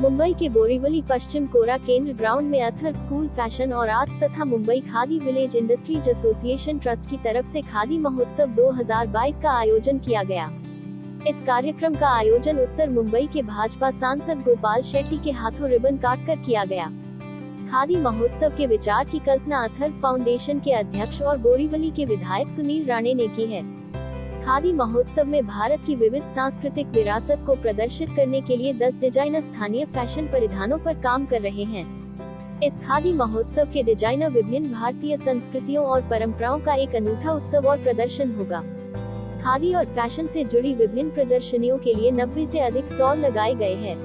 मुंबई के बोरीवली पश्चिम कोरा केंद्र ग्राउंड में अथर स्कूल फैशन और आर्ट्स तथा Mumbai khadi village industries association trust की तरफ से खादी महोत्सव 2022 का आयोजन किया गया। इस कार्यक्रम का आयोजन उत्तर मुंबई के भाजपा सांसद गोपाल शेट्टी के हाथों रिबन काटकर किया गया। खादी महोत्सव के विचार की कल्पना अथर फाउंडेशन के अध्यक्ष और बोरीवली के विधायक सुनील राणे ने की है। खादी महोत्सव में भारत की विविध सांस्कृतिक विरासत को प्रदर्शित करने के लिए 10 डिजाइनर स्थानीय फैशन परिधानों पर काम कर रहे हैं। इस खादी महोत्सव के डिजाइनर विभिन्न भारतीय संस्कृतियों और परंपराओं का एक अनूठा उत्सव और प्रदर्शन होगा। खादी और फैशन से जुड़ी विभिन्न प्रदर्शनियों के लिए 90 से अधिक स्टॉल लगाए गए हैं।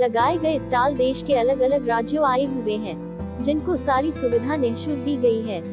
लगाए गए स्टॉल देश के अलग अलग राज्यों आए हुए हैं, जिनको सारी सुविधा निःशुल्क दी गई है।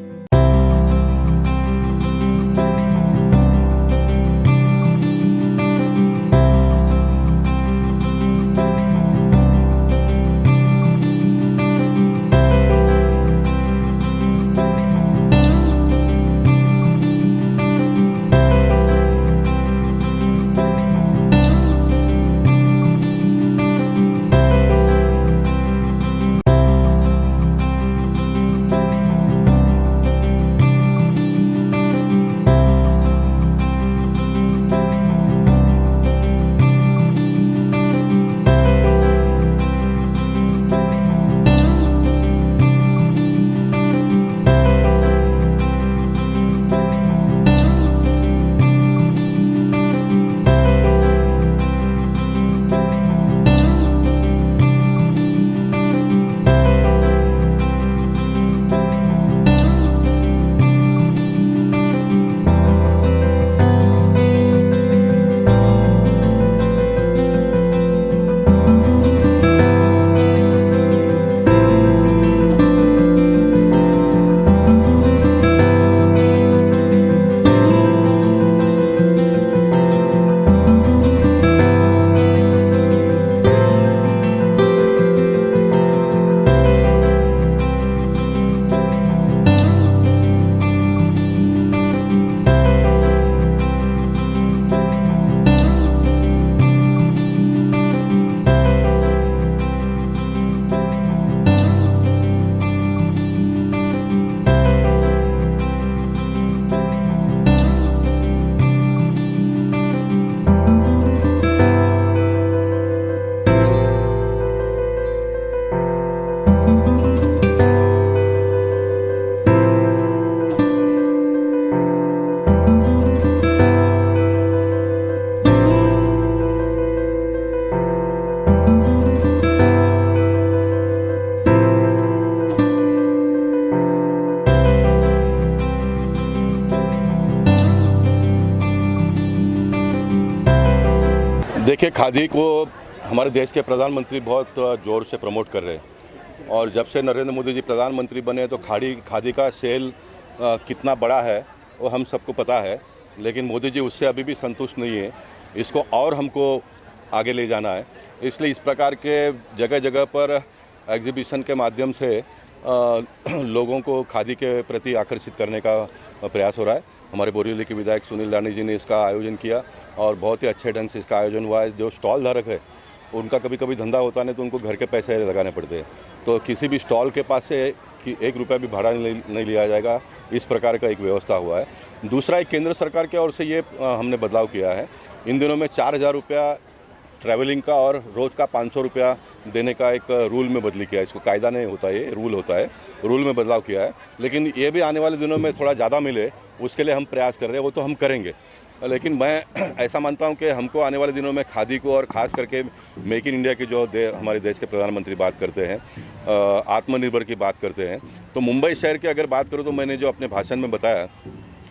देखिए, खादी को हमारे देश के प्रधानमंत्री बहुत ज़ोर से प्रमोट कर रहे हैं और जब से नरेंद्र मोदी जी प्रधानमंत्री बने तो खादी का सेल कितना बड़ा है वो हम सबको पता है, लेकिन मोदी जी उससे अभी भी संतुष्ट नहीं है। इसको और हमको आगे ले जाना है, इसलिए इस प्रकार के जगह जगह पर एग्जीबिशन के माध्यम से लोगों को खादी के प्रति आकर्षित करने का प्रयास हो रहा है। हमारे बोरीवली के विधायक सुनील राणे जी ने इसका आयोजन किया और बहुत ही अच्छे ढंग से इसका आयोजन हुआ है। जो स्टॉल धारक है उनका कभी कभी धंधा होता नहीं तो उनको घर के पैसे लगाने पड़ते हैं, तो किसी भी स्टॉल के पास से कि 1 रुपया भी भाड़ा नहीं लिया जाएगा, इस प्रकार का एक व्यवस्था हुआ है। दूसरा, एक केंद्र सरकार की ओर से ये हमने बदलाव किया है। इन दिनों में 4000 रुपया ट्रैवलिंग का और रोज़ का 500 रुपया देने का एक रूल में बदली किया है। इसको कायदा नहीं होता, ये रूल होता है, रूल में बदलाव किया है। लेकिन ये भी आने वाले दिनों में थोड़ा ज़्यादा मिले उसके लिए हम प्रयास कर रहे हैं, वो तो हम करेंगे। लेकिन मैं ऐसा मानता हूं कि हमको आने वाले दिनों में खादी को और ख़ास करके मेक इन इंडिया की जो हमारे देश के प्रधानमंत्री बात करते हैं, आत्मनिर्भर की बात करते हैं, तो मुंबई शहर की अगर बात करूं तो मैंने जो अपने भाषण में बताया,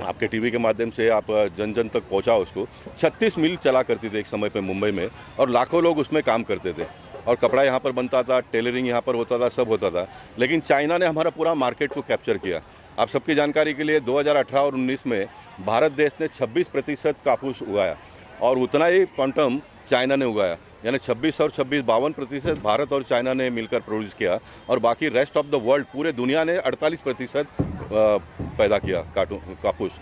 आपके टीवी के माध्यम से आप जन जन तक पहुंचा उसको। 36 मिल चला करती थी एक समय पे मुंबई में और लाखों लोग उसमें काम करते थे और कपड़ा यहाँ पर बनता था, टेलरिंग यहाँ पर होता था, सब होता था। लेकिन चाइना ने हमारा पूरा मार्केट को कैप्चर किया। आप सबकी जानकारी के लिए 2018 और 19 में भारत देश ने 26% कापूस उगाया और उतना ही क्वांटम चाइना ने उगाया, यानी 26 और 26 52% भारत और चाइना ने मिलकर प्रोड्यूस किया और बाकी रेस्ट ऑफ द वर्ल्ड पूरे दुनिया ने 48% पैदा किया कापूस।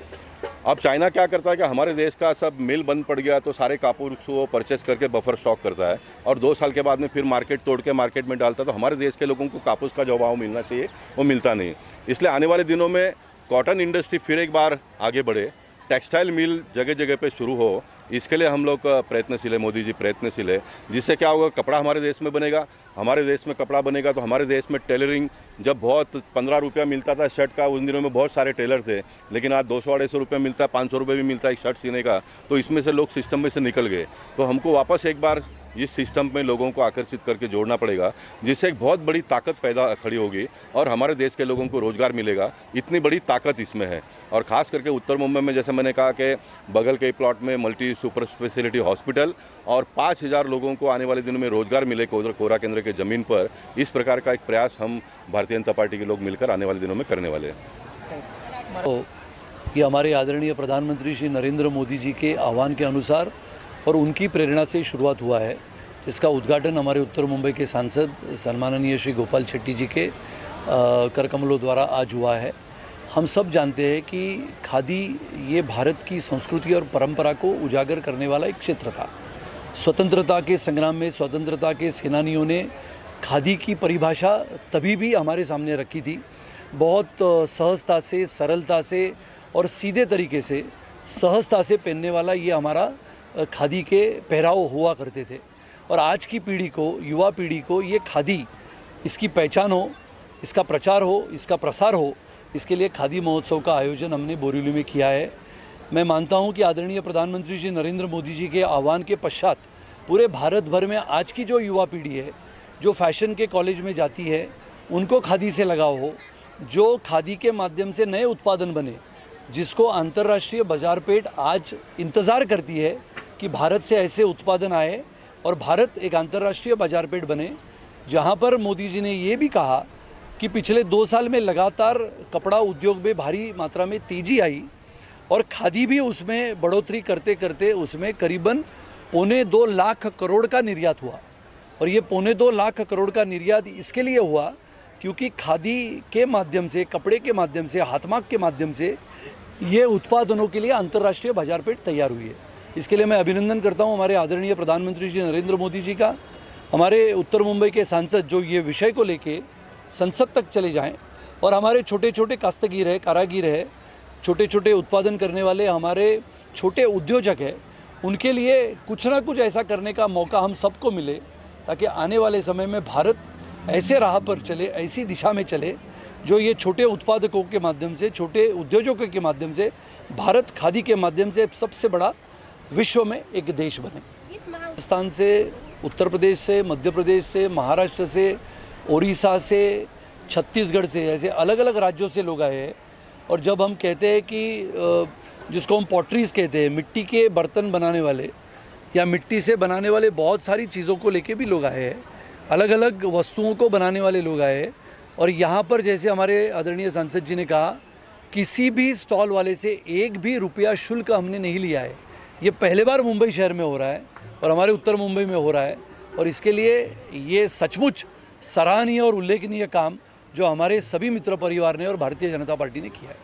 अब चाइना क्या करता है कि हमारे देश का सब मिल बंद पड़ गया तो सारे कापूस को परचेस करके बफर स्टॉक करता है और 2 साल के बाद में फिर मार्केट तोड़ के मार्केट में डालता है। तो हमारे देश के लोगों को कापूस का जो भाव मिलना चाहिए वो मिलता नहीं। इसलिए आने वाले दिनों में कॉटन इंडस्ट्री फिर एक बार आगे बढ़े, टेक्सटाइल मिल जगह जगह पे शुरू हो, इसके लिए हम लोग प्रयत्नशील है, मोदी जी प्रयत्नशील है। जिससे क्या होगा, कपड़ा हमारे देश में बनेगा, हमारे देश में कपड़ा बनेगा तो हमारे देश में टेलरिंग, जब बहुत 15 रुपया मिलता था शर्ट का, उन दिनों में बहुत सारे टेलर थे, लेकिन आज 200-250 रुपये मिलता है, 500 रुपये भी मिलता है एक शर्ट सीने का। तो इसमें से लोग सिस्टम में से निकल गए। तो हमको वापस एक बार इस सिस्टम में लोगों को आकर्षित करके जोड़ना पड़ेगा, जिससे एक बहुत बड़ी ताकत पैदा खड़ी होगी और हमारे देश के लोगों को रोज़गार मिलेगा। इतनी बड़ी ताकत इसमें है। और ख़ास करके उत्तर मुंबई में, जैसे मैंने कहा कि बगल के प्लॉट में मल्टी सुपर स्पेशलिटी हॉस्पिटल और 5000 लोगों को आने वाले दिनों में रोज़गार मिले कोरा केंद्र के ज़मीन पर। इस प्रकार का एक प्रयास हम भारतीय जनता पार्टी के लोग मिलकर आने वाले दिनों में करने वाले हैं। तो ये हमारे आदरणीय प्रधानमंत्री श्री नरेंद्र मोदी जी के आह्वान के अनुसार और उनकी प्रेरणा से शुरुआत हुआ है, जिसका उद्घाटन हमारे उत्तर मुंबई के सांसद सम्माननीय श्री गोपाल शेट्टी जी के करकमलों द्वारा आज हुआ है। हम सब जानते हैं कि खादी ये भारत की संस्कृति और परंपरा को उजागर करने वाला एक क्षेत्र था। स्वतंत्रता के संग्राम में स्वतंत्रता के सेनानियों ने खादी की परिभाषा तभी भी हमारे सामने रखी थी। बहुत सहजता से, सरलता से और सीधे तरीके से, सहजता से पहनने वाला ये हमारा खादी के पहराव हुआ करते थे। और आज की पीढ़ी को, युवा पीढ़ी को ये खादी, इसकी पहचान हो, इसका प्रचार हो, इसका प्रसार हो, इसके लिए खादी महोत्सव का आयोजन हमने बोरीवली में किया है। मैं मानता हूं कि आदरणीय प्रधानमंत्री श्री नरेंद्र मोदी जी के आह्वान के पश्चात पूरे भारत भर में आज की जो युवा पीढ़ी है, जो फैशन के कॉलेज में जाती है, उनको खादी से लगाव हो, जो खादी के माध्यम से नए उत्पादन बने, जिसको अंतर्राष्ट्रीय बाजार पेट आज इंतज़ार करती है कि भारत से ऐसे उत्पादन आए और भारत एक अंतर्राष्ट्रीय बाजार पेट बने। जहां पर मोदी जी ने ये भी कहा कि पिछले 2 साल में लगातार कपड़ा उद्योग में भारी मात्रा में तेज़ी आई और खादी भी उसमें बढ़ोतरी करते करते उसमें करीबन 2.25 लाख करोड़ का निर्यात हुआ। और ये 2.25 लाख करोड़ का निर्यात इसके लिए हुआ क्योंकि खादी के माध्यम से, कपड़े के माध्यम से, हाथमाग के माध्यम से ये उत्पादनों के लिए अंतर्राष्ट्रीय बाजार पेट तैयार हुई है। इसके लिए मैं अभिनंदन करता हूँ हमारे आदरणीय प्रधानमंत्री श्री नरेंद्र मोदी जी का, हमारे उत्तर मुंबई के सांसद जो ये विषय को लेके संसद तक चले जाएं और हमारे छोटे छोटे कास्तगीर है, कारागीर है, छोटे छोटे उत्पादन करने वाले हमारे छोटे उद्योजक है, उनके लिए कुछ ना कुछ ऐसा करने का मौका हम सबको मिले ताकि आने वाले समय में भारत ऐसे राह पर चले, ऐसी दिशा में चले जो ये छोटे उत्पादकों के माध्यम से, छोटे उद्योजकों के माध्यम से भारत खादी के माध्यम से सबसे बड़ा विश्व में एक देश बने। राजस्थान से, उत्तर प्रदेश से, मध्य प्रदेश से, महाराष्ट्र से, उड़ीसा से, छत्तीसगढ़ से, ऐसे अलग अलग राज्यों से लोग आए हैं। और जब हम कहते हैं कि जिसको हम पॉटरीज कहते हैं, मिट्टी के बर्तन बनाने वाले या मिट्टी से बनाने वाले बहुत सारी चीज़ों को लेके भी लोग आए हैं, अलग अलग वस्तुओं को बनाने वाले लोग आए हैं। और यहाँ पर जैसे हमारे आदरणीय सांसद जी ने कहा, किसी भी स्टॉल वाले से 1 भी रुपया शुल्क हमने नहीं लिया है। ये पहले बार मुंबई शहर में हो रहा है और हमारे उत्तर मुंबई में हो रहा है। और इसके लिए ये सचमुच सराहनीय और उल्लेखनीय काम जो हमारे सभी मित्र परिवार ने और भारतीय जनता पार्टी ने किया है।